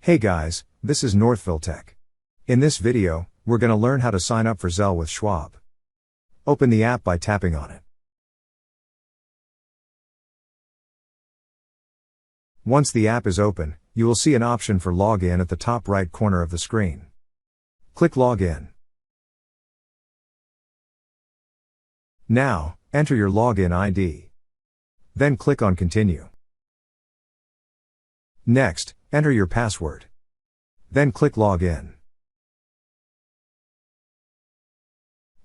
Hey guys, this is Northville Tech. In this video, we're going to learn how to sign up for Zelle with Schwab. Open the app by tapping on it. Once the app is open, you will see an option for Login at the top right corner of the screen. Click Login. Now, enter your login ID. Then click on Continue. Next, enter your password. Then click Login.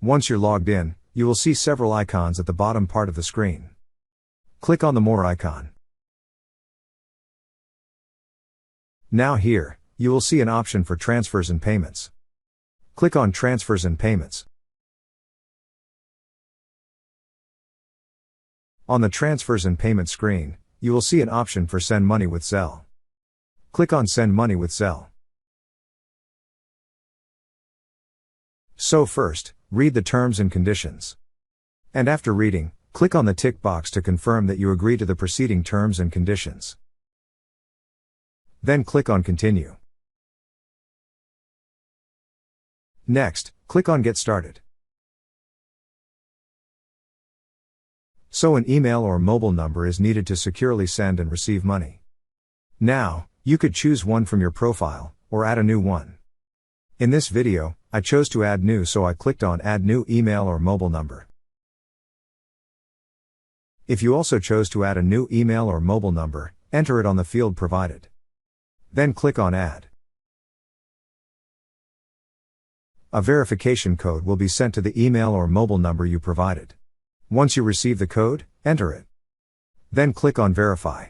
Once you're logged in, you will see several icons at the bottom part of the screen. Click on the More icon. Now here, you will see an option for Transfers and Payments. Click on Transfers and Payments. On the Transfers and Payments screen, you will see an option for Send Money with Zelle. Click on Send Money with Zelle. So first, read the terms and conditions. And after reading, click on the tick box to confirm that you agree to the preceding terms and conditions. Then click on Continue. Next, click on Get Started. So an email or mobile number is needed to securely send and receive money. Now, you could choose one from your profile, or add a new one. In this video, I chose to add new, so I clicked on Add New Email or Mobile Number. If you also chose to add a new email or mobile number, enter it on the field provided. Then click on Add. A verification code will be sent to the email or mobile number you provided. Once you receive the code, enter it. Then click on Verify.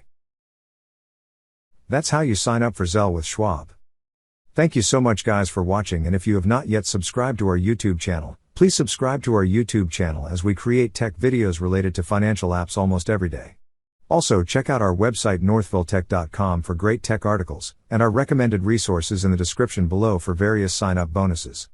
That's how you sign up for Zelle with Schwab. Thank you so much guys for watching, and if you have not yet subscribed to our YouTube channel, please subscribe to our YouTube channel as we create tech videos related to financial apps almost every day. Also check out our website northvilletech.com for great tech articles, and our recommended resources in the description below for various sign-up bonuses.